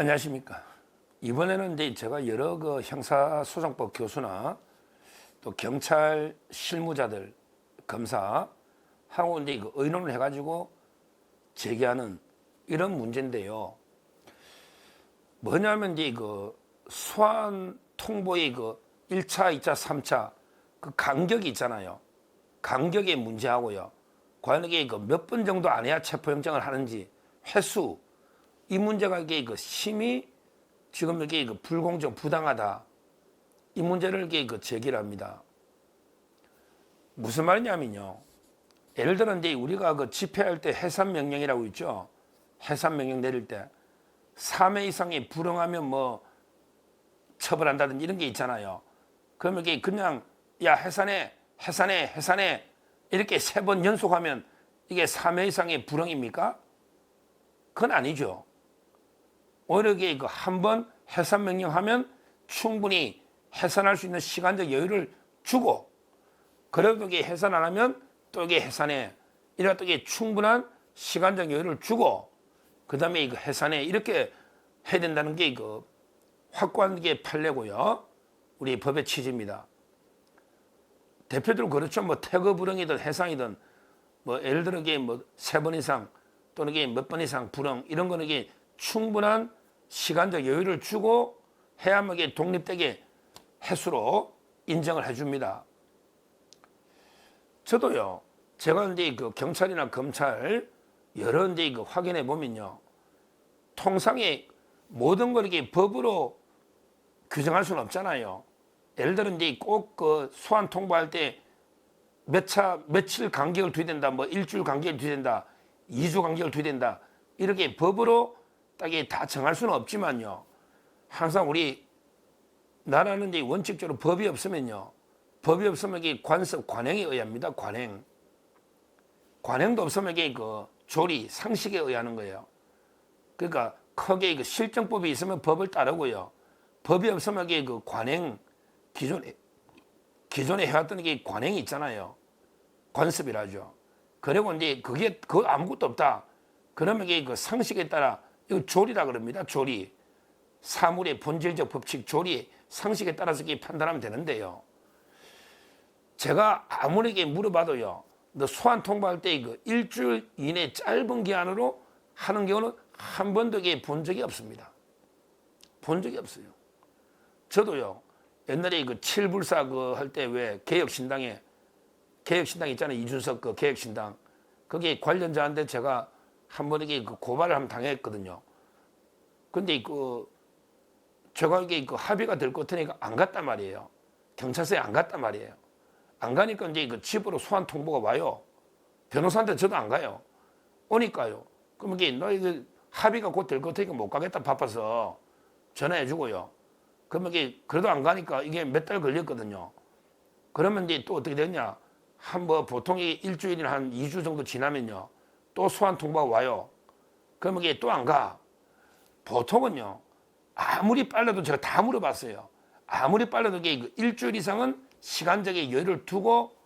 안녕하십니까. 이번에는 이제 제가 여러 형사소송법 교수나 또 경찰 실무자들, 검사 하고 이제 의논을 해가지고 제기하는 이런 문제인데요. 뭐냐면 이제 소환 통보의 1차, 2차, 3차 그 간격이 있잖아요. 간격의 문제하고요. 과연 이게 몇 번 정도 안 해야 체포영장을 하는지 횟수, 이 문제가 이게 심히 지금 이게 불공정, 부당하다. 이 문제를 이게 제기를 합니다. 무슨 말이냐면요. 예를 들어 이제 우리가 집회할 때 해산명령이라고 있죠. 해산명령 내릴 때 3회 이상이 불응하면 뭐 처벌한다든지 이런 게 있잖아요. 그러면 이게 그냥 야 해산해 이렇게 3번 연속하면 이게 3회 이상의 불응입니까? 그건 아니죠. 오히려 이게 한 번 해산 명령하면 충분히 해산할 수 있는 시간적 여유를 주고, 그래도 이게 해산 안 하면 또 이게 해산해, 이래가 또 이게 충분한 시간적 여유를 주고, 그 다음에 이거 해산해, 이렇게 해야 된다는 게 확고한 게 판례고요. 우리 법의 취지입니다. 대표적으로 그렇죠. 뭐 태거 불응이든 해상이든 뭐 예를 들어 이게 뭐 3번 이상 또는 이게 몇 번 이상 불응, 이런 거는 이게 충분한 시간적 여유를 주고 해야만 이게 독립되게 횟수로 인정을 해줍니다. 저도요, 제가 이제 경찰이나 검찰 여러 이제 확인해 보면요, 통상의 모든 걸 이게 법으로 규정할 수는 없잖아요. 예를 들어 이제 꼭 소환 통보할 때 며칠 간격을 두야 된다, 뭐 일주일 간격을 두야 된다, 2주 간격을 두야 된다, 이렇게 법으로 딱히 다 정할 수는 없지만요. 항상 우리 나라는 이제 원칙적으로 법이 없으면요. 법이 없으면 이게 관습, 관행에 의합니다. 관행도 없으면 이게 조리, 상식에 의하는 거예요. 그러니까 크게 실정법이 있으면 법을 따르고요. 법이 없으면 이게 관행, 기존에 해왔던 게 관행이 있잖아요. 관습이라죠. 그리고 이제 그게 아무것도 없다. 그러면 이게 상식에 따라 이거 조리라 그럽니다. 조리. 사물의 본질적 법칙, 조리, 상식에 따라서 이렇게 판단하면 되는데요. 제가 아무리 물어봐도요, 너 소환 통보할 때 일주일 이내 짧은 기한으로 하는 경우는 한 번도 본 적이 없습니다. 본 적이 없어요. 저도요, 옛날에 7불사 할 때 왜 개혁신당 있잖아요. 이준석 개혁신당. 거기에 관련자한테 제가 한 번 고발을 한번 당했거든요. 근데 제가 이게 합의가 될 것 같으니까 안 갔단 말이에요. 경찰서에 안 갔단 말이에요. 안 가니까 이제 집으로 소환 통보가 와요. 변호사한테 저도 안 가요. 오니까요. 그럼 이게 너 합의가 곧 될 것 같으니까 못 가겠다 바빠서 전화해 주고요. 그러면 이게 그래도 안 가니까 이게 몇 달 걸렸거든요. 그러면 이제 또 어떻게 되냐? 보통 일주일이나 한 2주 정도 지나면요, 또 소환 통보가 와요. 그러면 이게 또 안 가. 보통은요, 아무리 빨라도 제가 다 물어봤어요. 아무리 빨라도 이게 일주일 이상은 시간적인 여유를 두고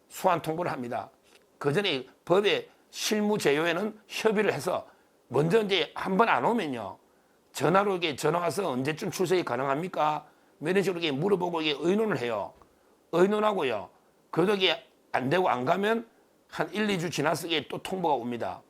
소환 통보를 합니다. 그 전에 법의 실무 제요에는 협의를 해서 먼저 이제 한 번 안 오면요, 전화로 전화 와서 언제쯤 출석이 가능합니까? 뭐 이런 식으로 물어보고 의논을 해요. 의논하고요. 그래도 이게 안 되고 안 가면 한 1, 2주 지나서 또 통보가 옵니다.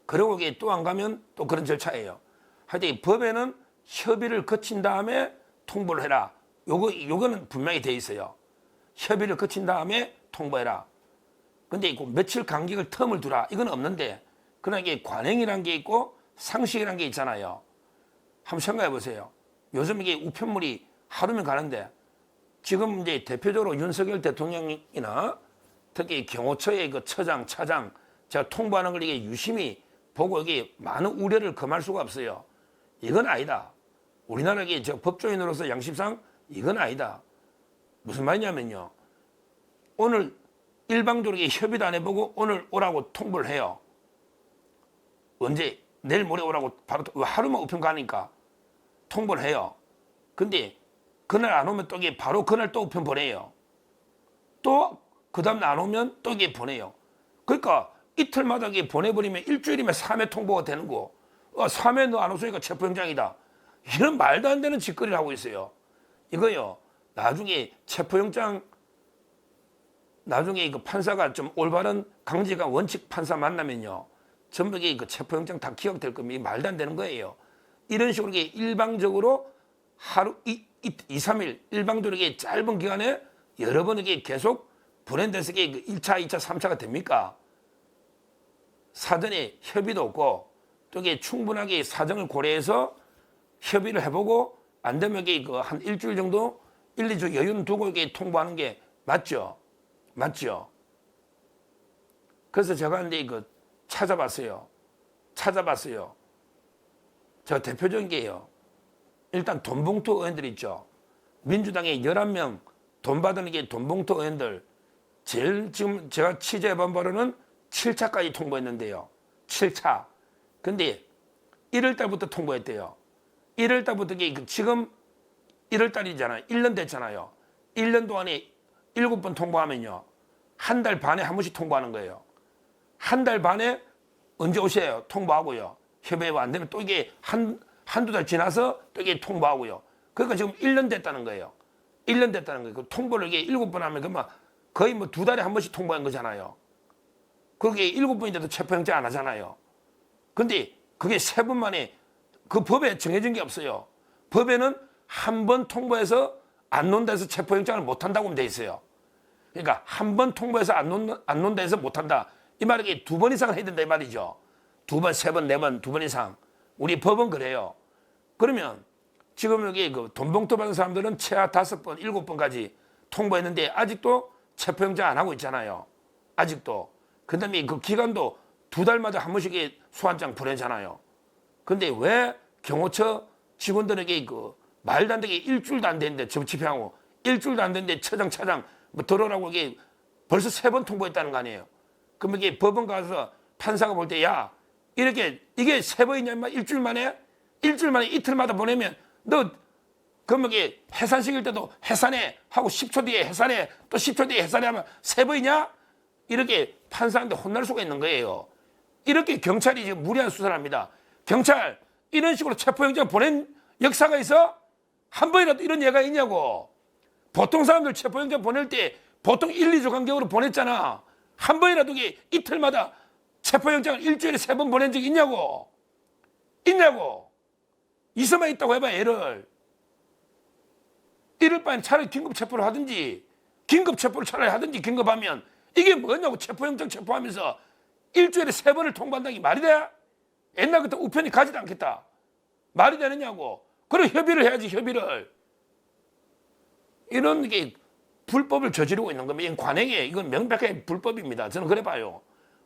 그리고 또 안 가면 또 그런 절차예요. 하여튼 법에는 협의를 거친 다음에 통보를 해라. 요거는 분명히 돼 있어요. 협의를 거친 다음에 통보해라. 근데 며칠 간격을 텀을 두라. 이건 없는데, 그러나 이게 관행이란 게 있고 상식이란 게 있잖아요. 한번 생각해 보세요. 요즘 이게 우편물이 하루면 가는데, 지금 이제 대표적으로 윤석열 대통령이나 특히 경호처의 처장, 차장, 제가 통보하는 걸 이게 유심히 보고 이게 많은 우려를 금할 수가 없어요. 이건 아니다. 우리나라의 법조인으로서 양심상 이건 아니다. 무슨 말이냐면요, 오늘 일방적으로 협의도 안 해보고 오늘 오라고 통보를 해요. 언제? 내일 모레 오라고 바로 하루만 우편 가니까 통보를 해요. 근데 그날 안 오면 또 이게 바로 그날 또 우편 보내요. 또 그 다음날 안 오면 또 이게 보내요. 그러니까 이틀마다 이게 보내버리면 일주일이면 3회 통보가 되는 거. 3회 너 안 오으니까 체포영장이다. 이런 말도 안 되는 짓거리를 하고 있어요. 이거요. 나중에 체포영장 나중에 그 판사가 좀 올바른 강제가 원칙 판사 만나면요. 전부 그 체포영장 다 기각될 겁니다. 말도 안 되는 거예요. 이런 식으로 일방적으로 하루 2, 3일 일방적으로 짧은 기간에 여러 번 계속 분해돼서 1차, 2차, 3차가 됩니까? 사전에 협의도 없고 또 충분하게 사정을 고려해서 협의를 해보고 안 되면 한 일주일 정도 1, 2주 여유는 두고 통보하는 게 맞죠? 맞죠? 그래서 제가 이제 찾아봤어요. 저 대표적인 게요. 일단 돈봉투 의원들 있죠. 민주당의 11명 돈 받은 돈봉투 의원들 제일 지금 제가 취재해본 바로는 7차까지 통보했는데요. 7차. 근데 1월 달부터 통보했대요. 1월 달부터 지금 1월 달이잖아요. 1년 됐잖아요. 1년 동안에 7번 통보하면요. 한 달 반에 한 번씩 통보하는 거예요. 한 달 반에 언제 오세요? 통보하고요. 협의가 안 되면 또 한두 달 지나서 또 통보하고요. 그러니까 지금 1년 됐다는 거예요. 1년 됐다는 거예요. 그 통보를 7번 하면 그만 거의 2달에 한 번씩 통보한 거잖아요. 그게 7번인데도 체포영장 안 하잖아요. 근데 그게 3번 만에 그 법에 정해진 게 없어요. 법에는 한 번 통보해서 안 논다 해서 체포영장을 못 한다고 하면 돼 있어요. 그러니까 한 번 통보해서 안 논다 해서 못 한다. 이 말이 2번 이상을 해야 된다 이 말이죠. 2번, 3번, 4번, 2번 이상. 우리 법은 그래요. 그러면 지금 여기 돈봉투 받은 사람들은 최하 5번, 7번까지 통보했는데 아직도 체포영장 안 하고 있잖아요. 아직도. 그 다음에 그 기간도 2달마다 한 번씩 소환장 보내잖아요. 근데 왜 경호처 직원들에게 말도 안 되게 일주일도 안 됐는데 집행하고 일주일도 안 됐는데 차장 들어오라고 벌써 3번 통보했다는 거 아니에요. 그럼 이게 법원 가서 판사가 볼 때 야 이렇게 이게 3번이냐 인마 일주일 만에 이틀마다 보내면 너 그럼 이게 해산시킬 때도 해산해 하고 10초 뒤에 해산해 또 10초 뒤에 해산해 하면 3번이냐 이렇게 판사한테 혼날 수가 있는 거예요. 이렇게 경찰이 지금 무리한 수사를 합니다. 경찰 이런 식으로 체포영장 보낸 역사가 있어? 한 번이라도 이런 예가 있냐고. 보통 사람들 체포영장 보낼 때 보통 1, 2주 간격으로 보냈잖아. 한 번이라도 이틀마다 체포영장을 일주일에 3번 보낸 적 있냐고. 있어만 있다고 해봐 얘를. 이럴 바엔 차라리 긴급 체포를 하든지 긴급 체포를 차라리 하든지 긴급하면 이게 뭐냐고. 체포영장 체포하면서 일주일에 3번을 통보한다는 게 말이 돼? 옛날 같은 우편이 가지도 않겠다. 말이 되느냐고. 그럼 협의를 해야지 협의를. 이런 게 불법을 저지르고 있는 겁니다. 이건 관행이에요. 이건 명백하게 불법입니다. 저는 그래 봐요.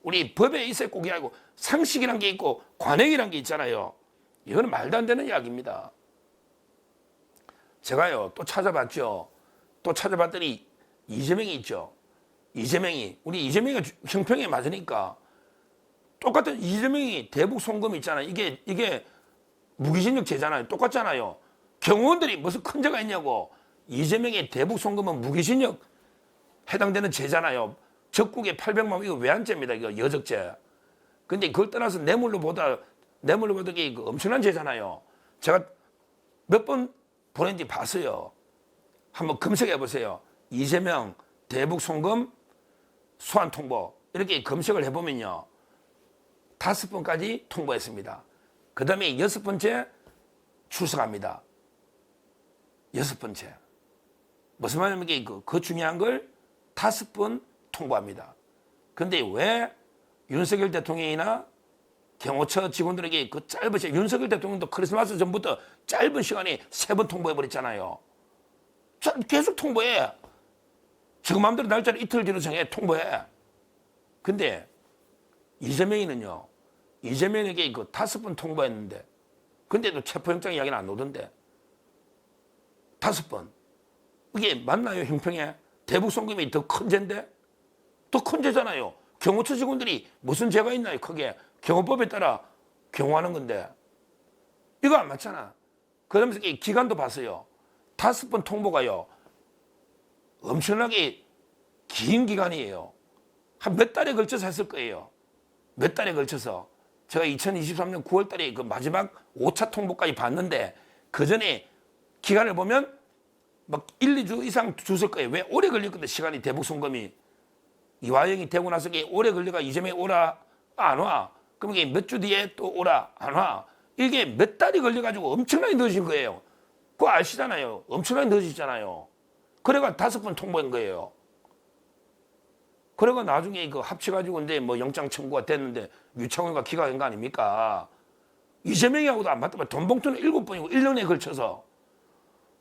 우리 법에 있어야 꼭이 아니고 상식이란 게 있고 관행이란 게 있잖아요. 이거는 말도 안 되는 이야기입니다. 제가요 또 찾아봤죠. 또 찾아봤더니 이재명이 있죠. 우리 이재명이가 형평에 맞으니까 똑같은 이재명이 대북 송금 있잖아요. 이게 무기징역죄잖아요. 똑같잖아요. 경호원들이 무슨 큰 죄가 있냐고. 이재명의 대북 송금은 무기징역 해당되는 죄잖아요. 적국에 800만 원 이거 외환죄입니다. 이거 여적죄. 근데 그걸 떠나서 뇌물로 보다 이게 엄청난 죄잖아요. 제가 몇 번 보낸지 봤어요. 한번 검색해 보세요. 이재명 대북 송금 소환 통보 이렇게 검색을 해보면요. 5번까지 통보했습니다. 그 다음에 6번째 출석합니다. 6번째. 무슨 말이냐면 그 중요한 걸 5번 통보합니다. 근데 왜 윤석열 대통령이나 경호처 직원들에게 그 짧은 시간, 윤석열 대통령도 크리스마스 전부터 짧은 시간에 3번 통보해버렸잖아요. 계속 통보해. 지금 마음대로 날짜를 이틀 뒤로 정해 통보해. 근데 이재명이는요. 이재명에게 5번 통보했는데 근데도 체포영장 이야기는 안 오던데 5번. 이게 맞나요 형평에? 대북 송금이 더 큰 죄인데? 더 큰 죄잖아요. 경호처 직원들이 무슨 죄가 있나요 크게. 경호법에 따라 경호하는 건데 이거 안 맞잖아. 그러면서 기간도 봤어요. 5번 통보가요. 엄청나게 긴 기간이에요. 한 몇 달에 걸쳐서 했을 거예요. 몇 달에 걸쳐서. 제가 2023년 9월 달에 그 마지막 5차 통보까지 봤는데 그 전에 기간을 보면 막 1, 2주 이상 줬을 거예요. 왜? 오래 걸릴 건데 시간이 대북 송금이. 이화영이 되고 나서 오래 걸려가 이재명이 오라 안 와. 그럼 이게 몇 주 뒤에 또 오라 안 와. 이게 몇 달이 걸려가지고 엄청나게 늦어진 거예요. 그거 아시잖아요. 엄청나게 늦어지잖아요. 그래가 5번 통보한 거예요. 그래가 나중에 그 합쳐가지고 근데 뭐 영장 청구가 됐는데 유창훈과 기각한 거 아닙니까? 이재명이하고도 안 맞다면 돈 봉투는 7번이고 1년에 걸쳐서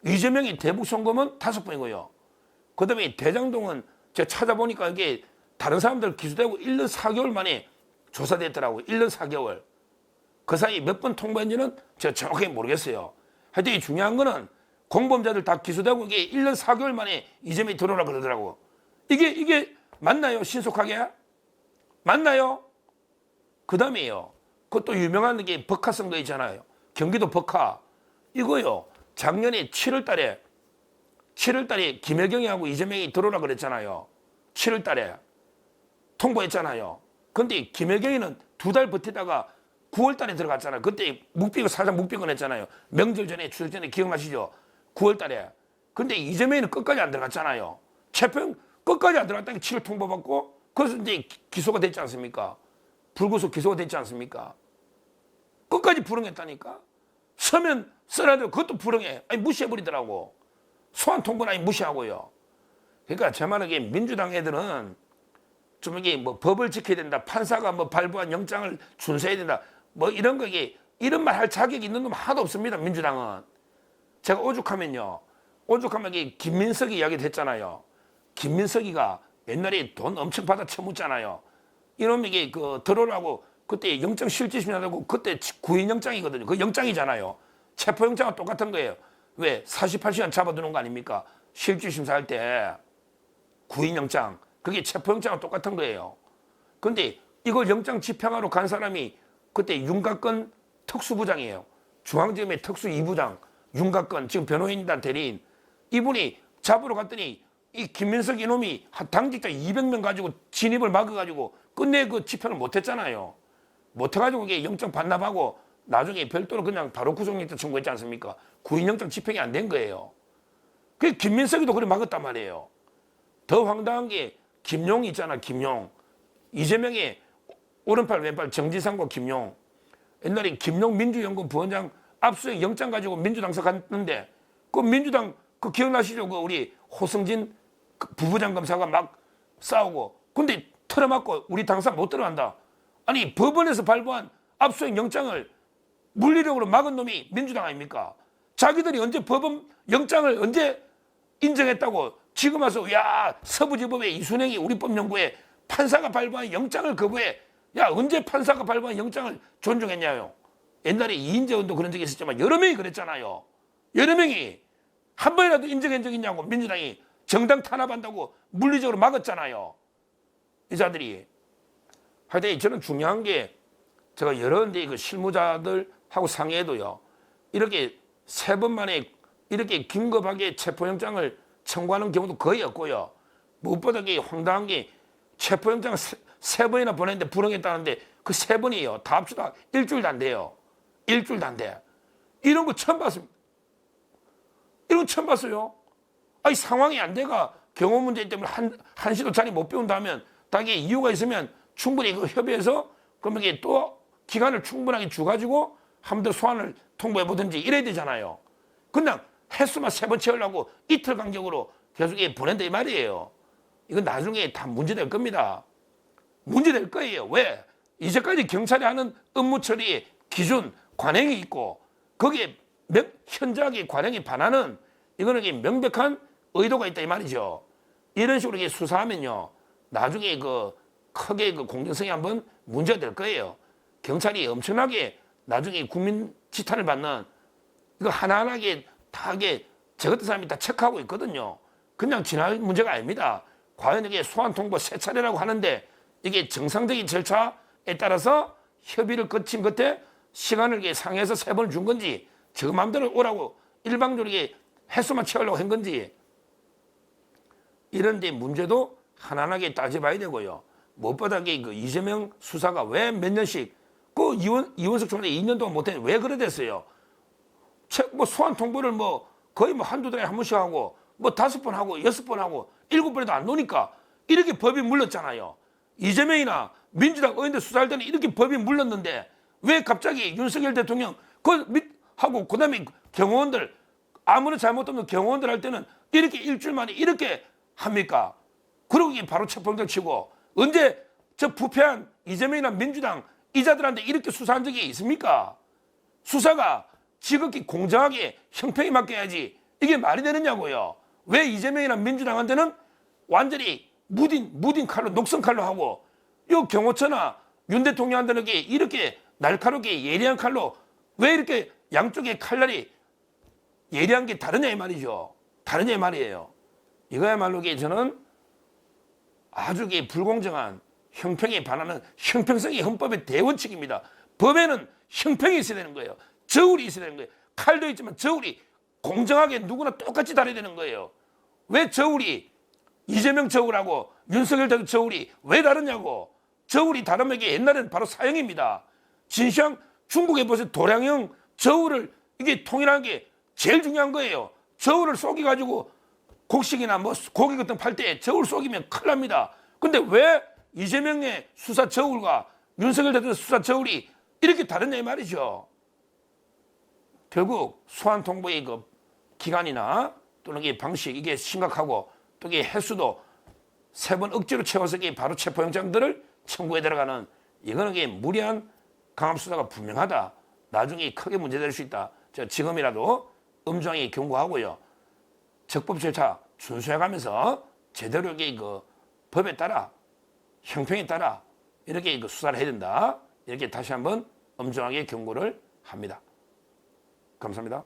이재명이 대북 송금은 5번이고요. 그 다음에 대장동은 제가 찾아보니까 이게 다른 사람들 기소되고 1년 4개월 만에 조사됐더라고요. 1년 4개월. 그 사이 몇 번 통보했는지는 제가 정확하게 모르겠어요. 하여튼 이 중요한 거는 공범자들 다 기소되고 이게 1년 4개월 만에 이재명이 들어오라 그러더라고. 이게 맞나요? 신속하게? 맞나요? 그 다음에요. 그것도 유명한 게 버카 선거 있잖아요. 경기도 버카. 이거요. 작년에 7월 달에 김혜경이하고 이재명이 들어오라 그랬잖아요. 7월 달에. 통보했잖아요. 근데 김혜경이는 2달 버티다가 9월 달에 들어갔잖아요. 그때 살짝 묵비건 했잖아요. 명절 전에, 추석 전에 기억나시죠? 9월 달에. 근데 이재명이는 끝까지 안 들어갔잖아요. 체포영 끝까지 안 들어갔다니까 7월 통보받고 그래서 이제 기소가 됐지 않습니까? 불구속 기소가 됐지 않습니까? 끝까지 불응했다니까? 서면 써라도 그것도 불응해. 아니 무시해버리더라고. 소환 통보는 아니 무시하고요. 그러니까 제 말은 이게 민주당 애들은 좀 이게 뭐 법을 지켜야 된다. 판사가 뭐 발부한 영장을 준수해야 된다. 뭐 이런 거 이게 이런 말 할 자격이 있는 놈 하나도 없습니다. 민주당은. 제가 오죽하면 이게 김민석이 이야기도 했잖아요. 김민석이가 옛날에 돈 엄청 받아 처묻잖아요. 이놈이 이게 그 들어오라고 그때 영장 실질심사하고 그때 구인 영장이거든요. 그 영장이잖아요. 체포 영장은 똑같은 거예요. 왜? 48시간 잡아두는 거 아닙니까? 실질심사할 때 구인 영장. 그게 체포 영장은 똑같은 거예요. 근데 이걸 영장 집행하러 간 사람이 그때 윤곽근 특수부장이에요. 중앙지검의 특수 2부장 윤곽근 지금 변호인단 대리인 이분이 잡으러 갔더니 이 김민석 이놈이 당직자 200명 가지고 진입을 막아가지고 끝내 그 집행을 못했잖아요. 못해가지고 이게 영장 반납하고 나중에 별도로 그냥 바로 구속영장 청구했지 않습니까? 구인영장 집행이 안 된 거예요. 그 김민석이도 그래 막았단 말이에요. 더 황당한 게 김용 있잖아. 김용. 이재명의 오른팔 왼팔 정지상과 김용. 옛날에 김용 민주연구원 부원장 압수수색 영장 가지고 민주당서 갔는데 그 민주당 그 기억나시죠? 그 우리 호승진 그 부부장 검사가 막 싸우고 근데 틀어막고 우리 당사 못 들어간다. 아니 법원에서 발부한 압수수색 영장을 물리력으로 막은 놈이 민주당 아닙니까? 자기들이 언제 법원 영장을 언제 인정했다고 지금 와서 야 서부지법의 이순행이 우리법연구에 판사가 발부한 영장을 거부해. 야 언제 판사가 발부한 영장을 존중했냐요. 옛날에 이인재원도 그런 적이 있었지만 여러 명이 그랬잖아요. 여러 명이 한 번이라도 인정한 적 있냐고 민주당이 정당 탄압한다고 물리적으로 막았잖아요. 이 자들이. 하여튼 저는 중요한 게 제가 여러 군데 그 실무자들하고 상의해도요. 이렇게 3번 만에 이렇게 긴급하게 체포영장을 청구하는 경우도 거의 없고요. 무엇보다 황당한 게 체포영장을 3번이나 보냈는데 불응했다는데 그 3번이에요. 다 합치다 일주일도 안 돼요. 일주일도 안 돼. 이런 거 처음 봤습니다. 이런 거 처음 봤어요. 아니 상황이 안 돼가 경호 문제 때문에 한시도 자리 못 배운다면 당연히 이유가 있으면 충분히 그 협의해서 그러면 이게 또 기간을 충분하게 주가지고 한 번 더 소환을 통보해 보든지 이래야 되잖아요. 그냥 횟수만 3번 채우려고 이틀 간격으로 계속 보낸다 이 말이에요. 이건 나중에 다 문제될 겁니다. 문제될 거예요. 왜? 이제까지 경찰이 하는 업무 처리 기준, 관행이 있고 거기에 현저하게 관행이 반하는 이거는 명백한 의도가 있다 이 말이죠. 이런 식으로 수사하면요. 나중에 크게 공정성이 한번 문제가 될 거예요. 경찰이 엄청나게 나중에 국민 지탄을 받는 이거 하나하나게 다 저 같은 사람이 다 체크하고 있거든요. 그냥 지날 문제가 아닙니다. 과연 이게 소환 통보 3차례라고 하는데 이게 정상적인 절차에 따라서 협의를 거친 끝에 시간을 상해서 3번을 준 건지 저 마음대로 오라고 일방적으로 횟수만 채우려고 한 건지 이런 데 문제도 하나하나게 따져봐야 되고요. 무엇보다 그 이재명 수사가 왜 몇 년씩 그 이원석 총리 2년 동안 못했는데 왜 그래 됐어요? 뭐 소환 통보를 뭐 거의 뭐 한두 달에 한 번씩 하고 뭐 5번 하고 6번 하고 7번에도 안 노니까 이렇게 법이 물렀잖아요. 이재명이나 민주당 의원들 수사할 때는 이렇게 법이 물렀는데 왜 갑자기 윤석열 대통령 하고 그다음에 경호원들 아무런 잘못 없는 경호원들 할 때는 이렇게 일주일 만에 이렇게 합니까? 그러고 이게 바로 체포영장 치고 언제 저 부패한 이재명이나 민주당 이자들한테 이렇게 수사한 적이 있습니까? 수사가 지극히 공정하게 형평에 맡겨야지 이게 말이 되느냐고요. 왜 이재명이나 민주당한테는 완전히 무딘 칼로 녹슨 칼로 하고 이 경호처나 윤 대통령한테는 이렇게 날카롭게 예리한 칼로 왜 이렇게 양쪽의 칼날이 예리한 게 다르냐 이 말이죠. 다르냐 이 말이에요. 이거야말로 저는 아주 불공정한 형평에 반하는 형평성이 헌법의 대원칙입니다. 법에는 형평이 있어야 되는 거예요. 저울이 있어야 되는 거예요. 칼도 있지만 저울이 공정하게 누구나 똑같이 다뤄야 되는 거예요. 왜 저울이 이재명 저울하고 윤석열 대통령 저울이 왜 다르냐고. 저울이 다르면 이게 옛날에는 바로 사형입니다. 진시황 중국에 보세요. 도량형 저울을 이게 통일하는 게 제일 중요한 거예요. 저울을 속여가지고 곡식이나 뭐 고기 같은 거 팔 때 저울 속이면 큰일 납니다. 근데 왜 이재명의 수사 저울과 윤석열 대통령 수사 저울이 이렇게 다르냐 이 말이죠. 결국 소환 통보의 그 기간이나 또는 이 방식 이게 심각하고 또 이게 횟수도 3번 억지로 채워서 바로 체포영장들을 청구해 들어가는 이거는 무리한 강압수사가 분명하다. 나중에 크게 문제될 수 있다. 지금이라도 엄중하게 경고하고요. 적법 절차 준수해가면서 제대로 그 법에 따라 형평에 따라 이렇게 수사를 해야 된다. 이렇게 다시 한번 엄중하게 경고를 합니다. 감사합니다.